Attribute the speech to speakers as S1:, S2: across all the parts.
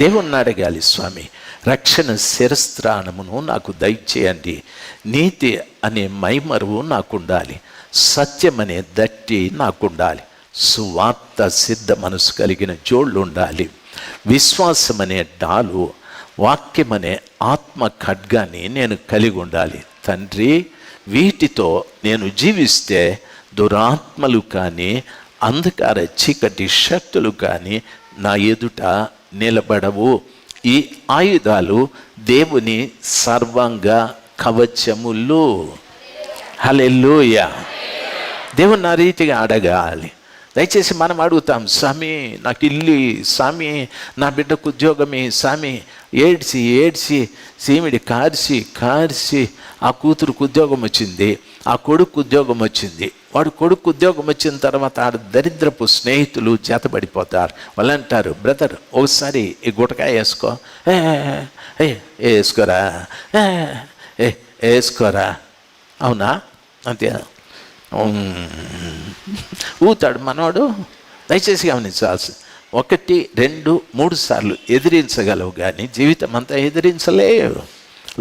S1: దేవుణ్ణి అడగాలి, స్వామి రక్షణ శిరస్త్రాణమును నాకు దయచేయండి, నీతి అనే మైమరువు నాకు ఉండాలి, సత్యం అనే దట్టి నాకు ఉండాలి, సువార్త సిద్ధ మనసు కలిగిన జోళ్ళు ఉండాలి, విశ్వాసం అనే డాలు, వాక్యం అనే ఆత్మ ఖడ్గాన్ని నేను కలిగి ఉండాలి. తండ్రి, వీటితో నేను జీవిస్తే దురాత్మలు కానీ అంధకార చీకటి శక్తులు కానీ నా ఎదుట నిలబడవు. ఈ ఆయుధాలు దేవుని సర్వాంగ కవచములు. హల్లెలూయా. దేవుని నా రీతిగా అడగాలి. దయచేసి మనం అడుగుతాం, స్వామి నాకు ఇల్లు, స్వామి నా బిడ్డకు ఉద్యోగమే, స్వామి ఏడ్చి ఏడ్చి సీమిడి కార్చి ఆ కూతురుకు ఉద్యోగం వచ్చింది, ఆ కొడుకు ఉద్యోగం వచ్చింది. వాడు కొడుకు ఉద్యోగం వచ్చిన తర్వాత ఆడ దరిద్రపు స్నేహితులు చేతబడిపోతారు. వాళ్ళు అంటారు, బ్రదర్ ఒకసారి ఈ గుటకాయ వేసుకో, వేసుకోరా, వేసుకోరా, అవునా అంతే ఊతాడు మనవాడు. దయచేసి గమనించాల్సి, 1, 2, 3 సార్లు ఎదిరించగలవు కానీ జీవితం అంతా ఎదిరించలేవు.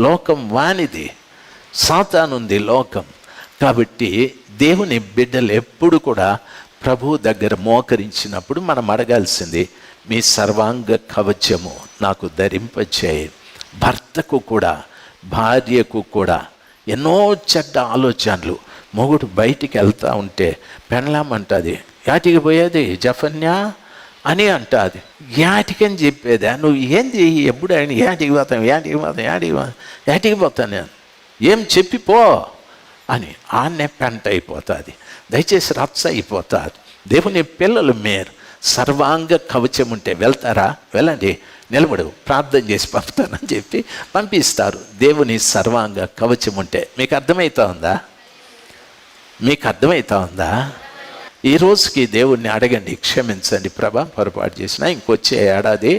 S1: లోకం వానిది, సాతానుంది లోకం. కాబట్టి దేవుని బిడ్డలు ఎప్పుడు కూడా ప్రభు దగ్గర మోకరించినప్పుడు మనం అడగాల్సింది, మీ సర్వాంగ కవచము నాకు ధరింపచేయి. భర్తకు కూడా భార్యకు కూడా ఎన్నో చెడ్డ ఆలోచనలు. మొగుడు బయటికి వెళ్తూ ఉంటే పెనలామంటుంది, యాటికి పోయేది జఫన్యా అని అంటుంది. యాటికని చెప్పేదా, నువ్వు ఏంది ఎప్పుడు ఆయన యాటికి పోతాను నేను, ఏం చెప్పిపో అని ఆన్నే పెంట అయిపోతుంది. దయచేసి రచ్చ అయిపోతారు. దేవుని పిల్లలు మీరు సర్వాంగ కవచం ఉంటే వెళ్తారా? వెళ్ళండి, నిలబడు, ప్రార్థన చేసి పంపుతానని చెప్పి పంపిస్తారు. దేవుని సర్వాంగ కవచం ఉంటే మీకు అర్థమవుతా ఉందా? మీకు అర్థమవుతా ఉందా? ఈ రోజుకి దేవుణ్ణి అడగండి, క్షమించండి ప్రభా, పొరపాటు చేసినా ఇంకొచ్చే ఏడాది